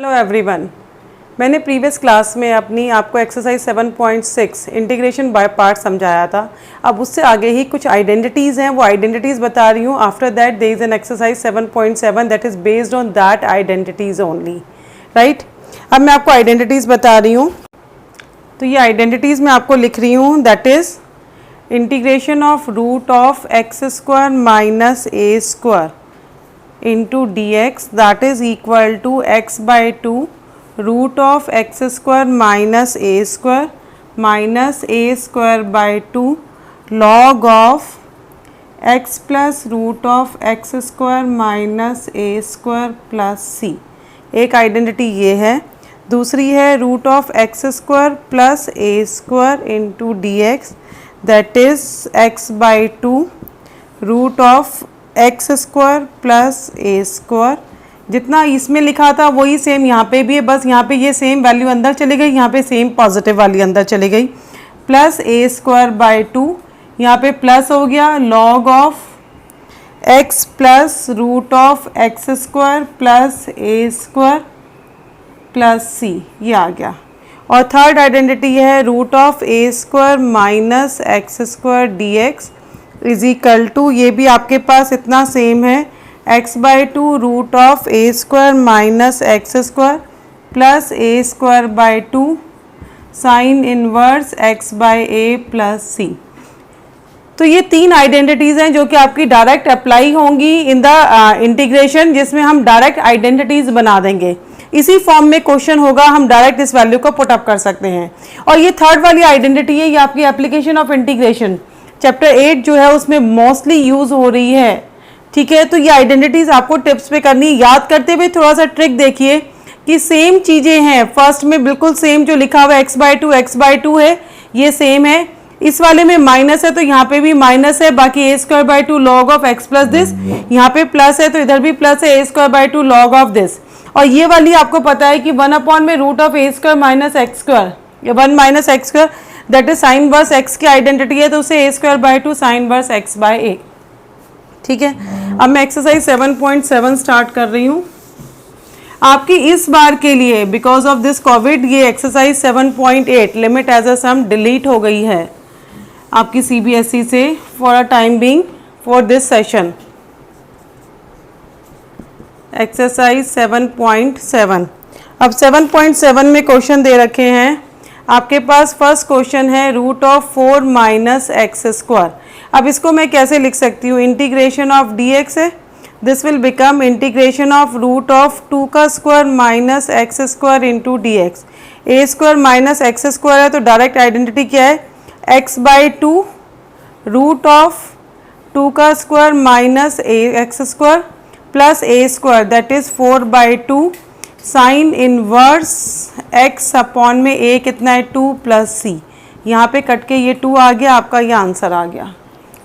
Hello everyone, मैंने previous class में आपको एक्सरसाइज 7.6 इंटीग्रेशन बाय पार्ट समझाया था। अब उससे आगे ही कुछ आइडेंटिटीज़ हैं, वो आइडेंटिटीज़ बता रही हूँ। After that there is an exercise 7.7 that is based on that identities only, right. अब मैं आपको आइडेंटिटीज़ बता रही हूँ, तो ये आइडेंटिटीज़ मैं आपको लिख रही हूँ। That is integration of root of x square minus a square into dx that is equal to x by 2 root of x square minus a square by 2 log of x plus root of x square minus a square plus c। एक identity ये है। दूसरी है root of x square plus a square into d x that is x by 2 root of x square plus a square. जितना इसमें लिखा था वही सेम यहाँ पे भी है, बस यहाँ पे ये सेम वैल्यू अंदर चली गई, यहाँ पे सेम पॉजिटिव वाली अंदर चली गई। प्लस ए स्क्वायर बाई 2, यहाँ पे प्लस हो गया log of x plus root of x square plus a square plus c, ये आ गया। और थर्ड आइडेंटिटी है root of a square minus x square d x is equal to, ये भी आपके पास इतना सेम है, x by 2 root of a square minus x square plus a square by 2 sine inverse x by a plus c. तो ये तीन identities हैं जो कि आपकी डायरेक्ट अप्लाई होंगी इन द इंटीग्रेशन, जिसमें हम डायरेक्ट आइडेंटिटीज़ बना देंगे। इसी फॉर्म में क्वेश्चन होगा, हम डायरेक्ट इस वैल्यू को पुट अप कर सकते हैं। और ये थर्ड वाली आइडेंटिटी है, ये आपकी एप्लीकेशन ऑफ इंटीग्रेशन चैप्टर 8 जो है उसमें मोस्टली यूज हो रही है, ठीक है। तो ये आइडेंटिटीज आपको टिप्स पे करनी, याद करते हुए थोड़ा सा ट्रिक देखिए कि सेम चीजें हैं। फर्स्ट में बिल्कुल सेम जो लिखा हुआ एक्स बाई टू है ये सेम है। इस वाले में माइनस है तो यहाँ पे भी माइनस है, बाकी a square by 2 log of x plus this, यहाँ पे प्लस है तो इधर भी प्लस है, a square by 2 log of this. और ये वाली आपको पता है कि 1 में root of a square minus x square, या 1 minus x square that is sine inverse x की आइडेंटिटी है, तो उसे a square by 2 sine inverse x by a, ठीक है। अब मैं एक्सरसाइज 7.7 स्टार्ट कर रही हूँ आपकी इस बार के लिए। बिकॉज ऑफ दिस कोविड ये exercise 7.8 limit as a sum delete हो गई है आपकी सीबीएसई से for a time being for this session. Exercise 7.7। अब 7.7 में क्वेश्चन दे रखे हैं आपके पास। फर्स्ट क्वेश्चन है root of 4 minus x square. अब इसको मैं कैसे लिख सकती हूँ, इंटीग्रेशन ऑफ डी एक्स है, this will become integration of root of 2 का square minus x square into d x. A square minus x square है तो डायरेक्ट आइडेंटिटी क्या है, एक्स बाई 2 रूट ऑफ 2 का square minus x square plus a square that is 4 by 2 sine inverse x upon में a कितना है 2 plus सी। यहाँ पे कट के ये 2 आ गया, आपका ये आंसर आ गया,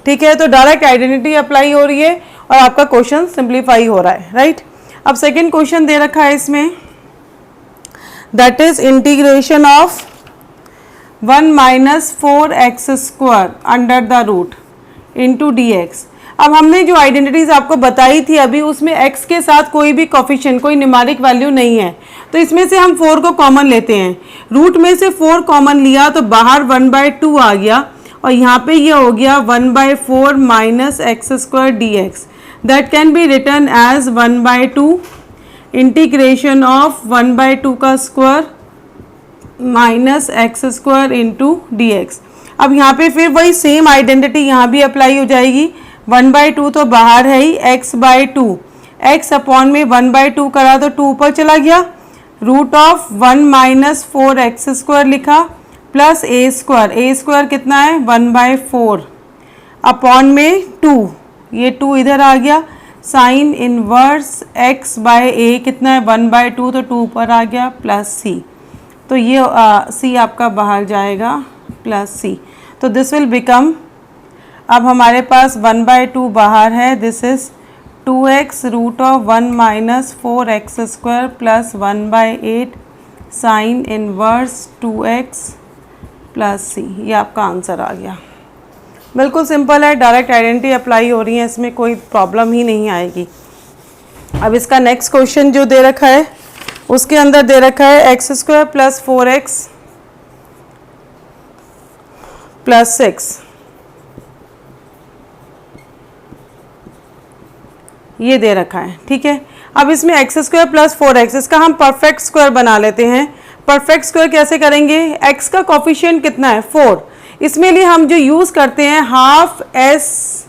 ठीक है। तो डायरेक्ट आइडेंटिटी अप्लाई हो रही है और आपका क्वेश्चन सिंप्लीफाई हो रहा है, राइट। अब सेकंड क्वेश्चन दे रखा है इसमें, that is integration of 1 minus 4x square under the root into d x. अब हमने जो आइडेंटिटीज आपको बताई थी अभी, उसमें x के साथ कोई भी कोफिशिएंट, कोई न्यूमेरिक वैल्यू नहीं है, तो इसमें से हम 4 को कॉमन लेते हैं। रूट में से 4 कॉमन लिया तो बाहर 1/2 आ गया, और यहाँ पे ये हो गया 1/4 minus x square d x. That can be return as 1/2 integration of 1/2 का square minus x square into d x. अब यहाँ पे फिर वही सेम आइडेंटिटी यहाँ भी अप्लाई हो जाएगी। 1/2 तो बाहर है ही, x बाई 2, एक्स अपॉन में 1/2 करा तो 2 ऊपर चला गया, root of 1 minus 4x square लिखा प्लस ए स्क्वायर कितना है 1/4 अपॉन में 2, ये 2 इधर आ गया, साइन इनवर्स x बाई ए कितना है 1/2 तो 2 ऊपर आ गया प्लस सी। तो ये सी आपका बाहर जाएगा प्लस सी। तो दिस विल बिकम, अब हमारे पास 1/2 बाहर है, this is 2x root of 1 minus 4x square plus 1/8 sine inverse 2x plus c. ये आपका आंसर आ गया। बिल्कुल सिंपल है, डायरेक्ट आइडेंटिटी अप्लाई हो रही है, इसमें कोई प्रॉब्लम ही नहीं आएगी। अब इसका नेक्स्ट क्वेश्चन जो दे रखा है उसके अंदर दे रखा है x square plus 4x plus 6, ये दे रखा है। ठीक है, अब इसमें एक्स स्क्वायर प्लस 4x, इसका हम परफेक्ट स्क्वायर बना लेते हैं। परफेक्ट स्क्वायर कैसे करेंगे? x का कोफिशिएंट कितना है? 4। इसमें लिए हम जो यूज़ करते हैं half s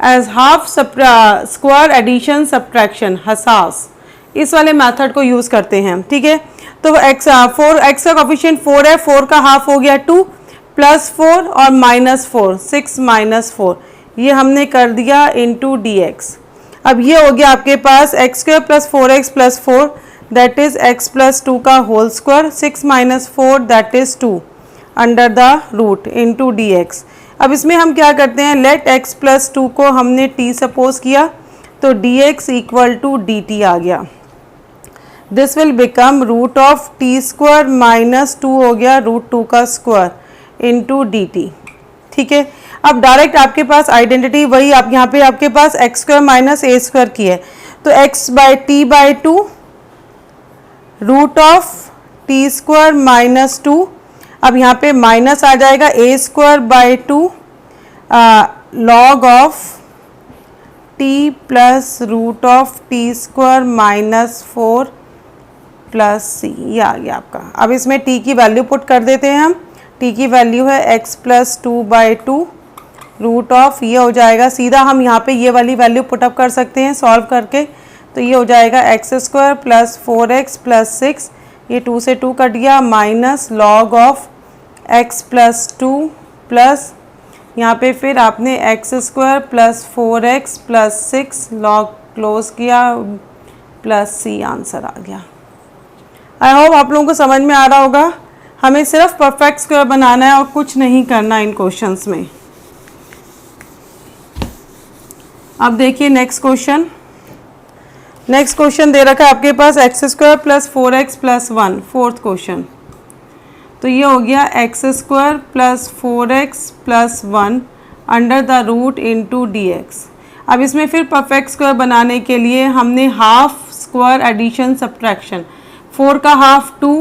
as half square addition subtraction, हसास, इस वाले मेथड को यूज़ करते हैं। ठीक है, तो x का कोफिशिएंट 4 है, 4 का हाफ हो गया 2 प्लस 4 और माइनस 4, 6 माइनस 4, ये हमने कर दिया इंटू dx। अब ये हो गया आपके पास x square plus 4x plus 4 that is x plus 2 का whole square, 6 minus 4 that is 2 under the root into dx। अब इसमें हम क्या करते हैं, लेट x प्लस 2 को हमने t सपोज किया तो dx इक्वल टू dt आ गया। This will become root of t square minus 2 हो गया रूट 2 का स्क्वायर इंटू dt। ठीक है, अब डायरेक्ट आपके पास आइडेंटिटी वही, आप यहाँ पे आपके पास x square minus a square की है तो x by t by 2 root of t square minus 2, अब यहाँ पे माइनस आ जाएगा a square by 2 log of t plus root of t square minus 4 plus c, ये आ गया आपका। अब इसमें t की वैल्यू पुट कर देते हैं हम, t की वैल्यू है x plus 2 by 2 root of, ये हो जाएगा सीधा हम यहाँ पे ये वाली वैल्यू पुटअप कर सकते हैं सॉल्व करके, तो ये हो जाएगा x square plus 4x plus 6, ये 2 से 2 कट गया, minus log of x plus 2 plus यहाँ पे फिर आपने x square plus 4x plus 6 log close किया प्लस c, आंसर आ गया। आई होप आप लोगों को समझ में आ रहा होगा। हमें सिर्फ परफेक्ट स्क्वायर बनाना है और कुछ नहीं करना इन क्वेश्चंस में। अब देखिए नेक्स्ट क्वेश्चन। नेक्स्ट क्वेश्चन दे रखा है आपके पास x square plus 4x plus 1, fourth question. तो ये हो गया x square plus 4x plus 1 under the root into dx। अब इसमें फिर परफेक्ट स्क्वायर बनाने के लिए हमने हाफ स्क्वायर एडिशन सब्ट्रैक्शन, 4 का हाफ 2,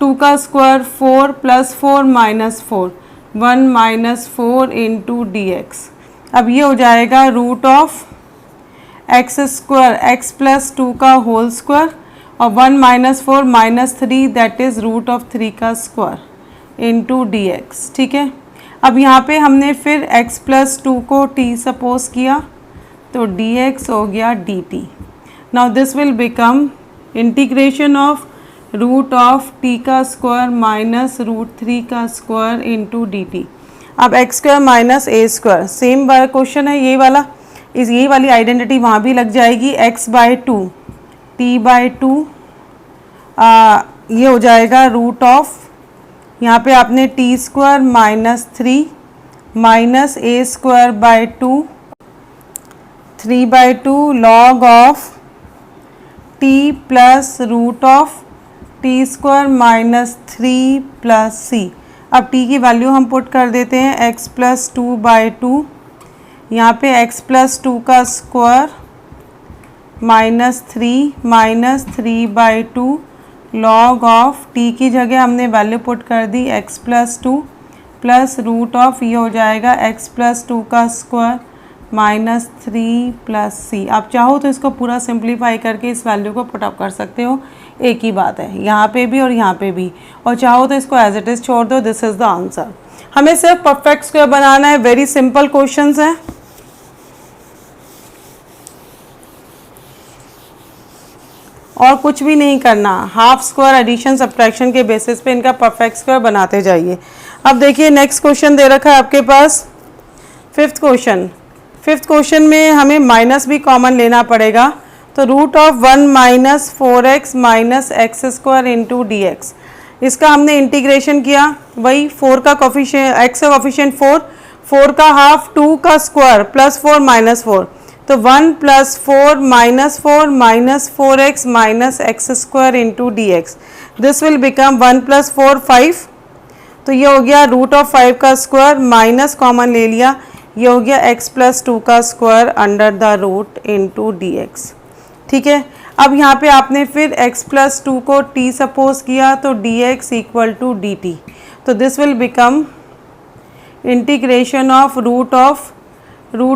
2 का square 4 plus 4 minus 4, 1 minus 4 into dx। अब ये हो जाएगा root of x square x plus 2 का होल स्क्वायर और 1 minus 4 minus 3 that is root of 3 का स्क्वायर इंटू dx। ठीक है, अब यहाँ पे हमने फिर x प्लस 2 को t सपोज किया तो dx हो गया dt। Now this will become integration of root of t का स्क्वायर माइनस रूट 3 का स्क्वायर इंटू dt। अब x square minus a square same वाला क्वेश्चन है, ये वाला, यही वाली आइडेंटिटी वहाँ भी लग जाएगी। एक्स बाई 2 टी बाई 2 ये हो जाएगा रूट ऑफ, यहाँ पे आपने t square minus 3 minus a square by 2 3 by 2 log of t plus root of t square minus 3 plus c. अब t की वैल्यू हम पुट कर देते हैं x प्लस 2 बाई 2, यहाँ पे x प्लस 2 का square minus 3 by 2 log of t की जगह हमने वैल्यू पुट कर दी x plus 2 plus root of, ये हो जाएगा x प्लस 2 का स्क्वायर माइनस 3 प्लस सी। आप चाहो तो इसको पूरा सिंप्लीफाई करके इस वैल्यू को पुटअप कर सकते हो, एक ही बात है यहाँ पे भी और यहाँ पे भी, और चाहो तो इसको एज इट इज़ छोड़ दो। This is the answer. हमें सिर्फ परफेक्ट स्क्वायर बनाना है, वेरी सिंपल क्वेश्चंस हैं। और कुछ भी नहीं करना, हाफ स्क्वायर एडिशन सब्ट्रैक्शन के बेसिस पे इनका परफेक्ट स्क्वायर बनाते जाइए। अब देखिए नेक्स्ट क्वेश्चन दे रखा है आपके पास फिफ्थ क्वेश्चन। फिफ्थ क्वेश्चन में हमें माइनस भी कॉमन लेना पड़ेगा, तो root of 1 minus 4x minus x square into d x, इसका हमने इंटीग्रेशन किया, वही 4 का कोफिशिएंट, x का कोफिशिएंट 4, 4 का हाफ 2 का स्क्वायर प्लस 4 माइनस 4, तो 1 plus 4 minus 4 minus 4x minus x square into d x. This will become 1 plus 4 5, तो ये हो गया रूट ऑफ 5 का स्क्वायर, माइनस कॉमन ले लिया, ये हो गया x प्लस 2 का square under the root into d x. ठीक है, अब यहाँ पे आपने फिर x प्लस 2 को t सपोज किया तो dx इक्वल टू dt, तो this will become integration of root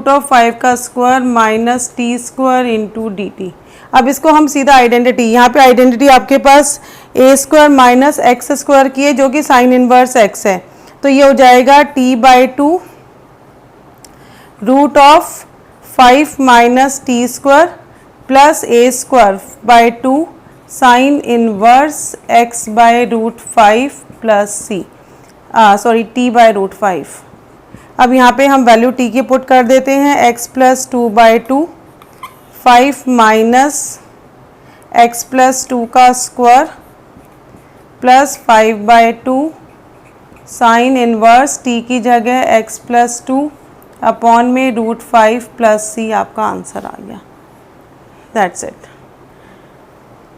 of 5 का square minus t square into d t. अब इसको हम सीधा आइडेंटिटी, यहाँ पे आइडेंटिटी आपके पास a square minus x square की है जो कि साइन इनवर्स एक्स है, तो ये हो जाएगा t by two root of 5 minus t square plus a square by two sine inverse x by root 5 plus c sorry t by root 5। अब यहाँ पे हम वैल्यू टी की पुट कर देते हैं, x plus 2 by two 5 minus x plus 2 का square plus 5 by two sine inverse T की जगह एक्स प्लस 2 अपॉन में रूट 5 प्लस सी आपका आंसर आ गया। That's it.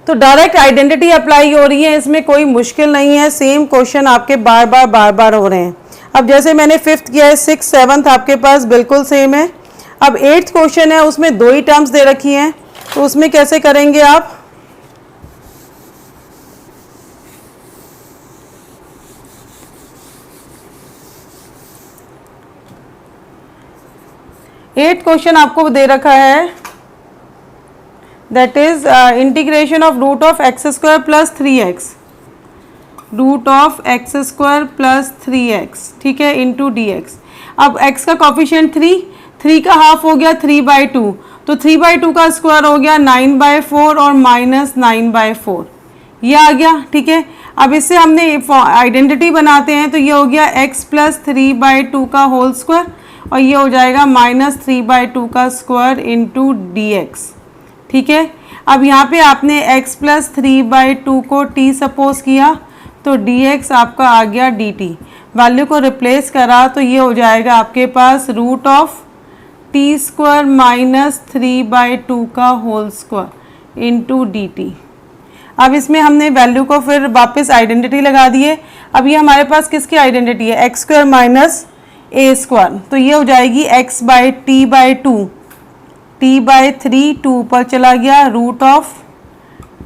तो डायरेक्ट आइडेंटिटी अप्लाई हो रही है, इसमें कोई मुश्किल नहीं है, सेम क्वेश्चन आपके बार बार हो रहे हैं। अब जैसे मैंने फिफ्थ किया है, सिक्स सेवन्थ आपके पास बिल्कुल सेम है। अब एट्थ क्वेश्चन है, उसमें दो ही टर्म्स दे रखी हैं, तो उसमें कैसे करेंगे आप? एट्थ क्वेश्चन आपको दे रखा है, that is integration of root of x square plus 3x, root of x square plus 3x, ठीक है, इंटू डी एक्स। अब x का कॉफिशिएंट 3 का हाफ हो गया 3/2, तो 3/2 का स्क्वायर हो गया 9/4 और माइनस 9/4, ये आ गया, ठीक है। अब इससे हमने आइडेंटिटी बनाते हैं, तो ये हो गया x प्लस 3/2 का होल स्क्वायर और ये हो जाएगा माइनस 3/2 का स्क्वायर इंटू डी एक्स, ठीक है। अब यहाँ पे आपने x प्लस 3/2 को t सपोज किया, तो dx आपका आ गया dt, वैल्यू को रिप्लेस करा तो ये हो जाएगा आपके पास root of t square minus 3/2 का होल स्क्वायर इंटू dt। अब इसमें हमने वैल्यू को फिर वापस आइडेंटिटी लगा दिए। अब ये हमारे पास किसकी आइडेंटिटी है? X square minus a square, तो ये हो जाएगी x by t by two, t by 3 2 ऊपर चला गया, root of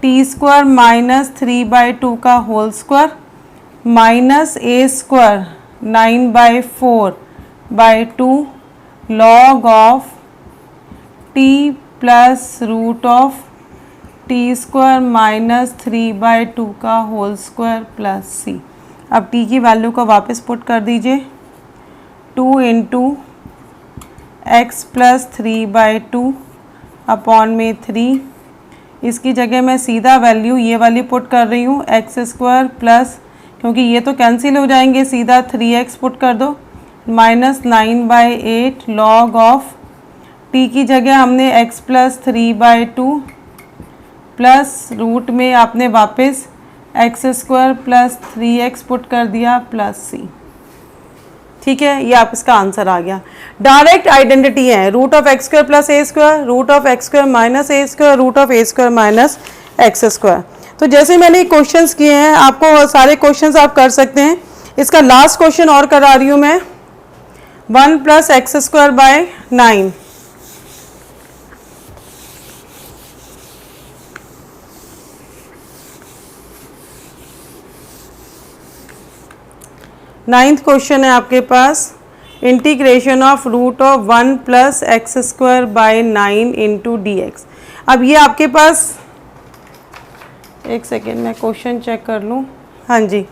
t square minus 3/2 का whole square minus a square 9/4/2 log of t plus root of t square minus 3/2 का whole square plus c. अब टी की value को वापस put कर दीजिए, 2 इंटू एक्स प्लस 3/2 अपॉन में 3, इसकी जगह मैं सीधा वैल्यू ये वाली पुट कर रही हूँ, एक्स स्क्वायर प्लस, क्योंकि ये तो कैंसिल हो जाएंगे, सीधा 3x पुट कर दो, माइनस 9/8 लॉग ऑफ टी की जगह हमने x प्लस 3/2 प्लस रूट में आपने वापस x square plus 3x put कर दिया प्लस सी, ठीक है। ये आप इसका आंसर आ गया। डायरेक्ट आइडेंटिटी है, root of x square plus a square, root of x square minus a square, root of a square minus x square. तो जैसे मैंने क्वेश्चंस किए हैं, आपको सारे क्वेश्चंस आप कर सकते हैं। इसका लास्ट क्वेश्चन और करा रही हूँ मैं, 1 plus x square by 9, ninth question है आपके पास, integration of root of 1 plus x square by 9 into d x. अब ये आपके पास, एक सेकेंड मैं क्वेश्चन चेक कर लूँ, हाँ जी,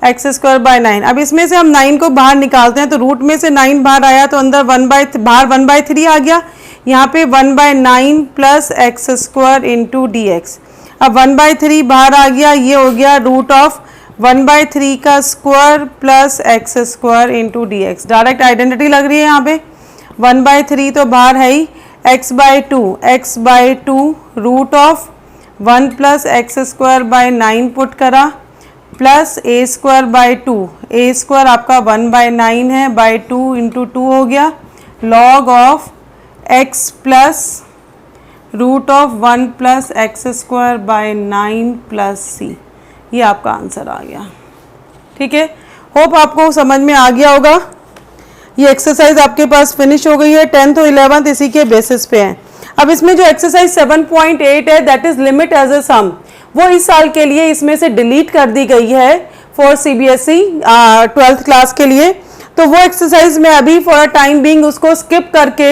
एक्स स्क्वायर बाय 9। अब इसमें से हम 9 को बाहर निकालते हैं, तो रूट में से 9 बाहर आया तो अंदर बाहर 1/3 आ गया, यहाँ पे 1/9 plus x square into d x. अब 1/3 बाहर आ गया, ये हो गया रूट ऑफ 1/3 का square plus x square into d x. Direct identity लग रही है यहाँ पे, 1/3 तो बाहर है ही, x/2 root of 1 plus x square by 9 put करा plus a square by 2, a square आपका 1/9 है, बाय 2 इंटू 2 हो गया, log of x plus root of 1 plus x square by 9 plus c. ये आपका आंसर आ गया, ठीक है। होप आपको समझ में आ गया होगा। ये एक्सरसाइज आपके पास फिनिश हो गई है, 10th और 11th इसी के बेसिस पे हैं। अब इसमें जो एक्सरसाइज 7.8 है that is limit as a sum, वो इस साल के लिए इसमें से डिलीट कर दी गई है फॉर CBSE 12th क्लास के लिए। तो वो एक्सरसाइज मैं अभी फॉर अ टाइम बीइंग उसको स्किप करके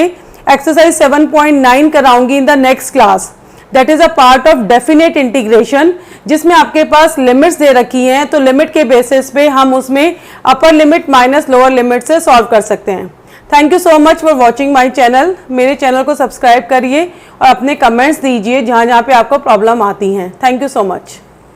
एक्सरसाइज 7.9 कराऊंगी in the next class. That is a part of definite integration, जिसमें आपके पास लिमिट्स दे रखी हैं, तो लिमिट के बेसिस पे हम उसमें upper limit minus lower limit से सॉल्व कर सकते हैं। Thank you so much for watching my channel. मेरे चैनल को सब्सक्राइब करिए और अपने कमेंट्स दीजिए जहाँ जहाँ पे आपको प्रॉब्लम आती हैं। Thank you so much.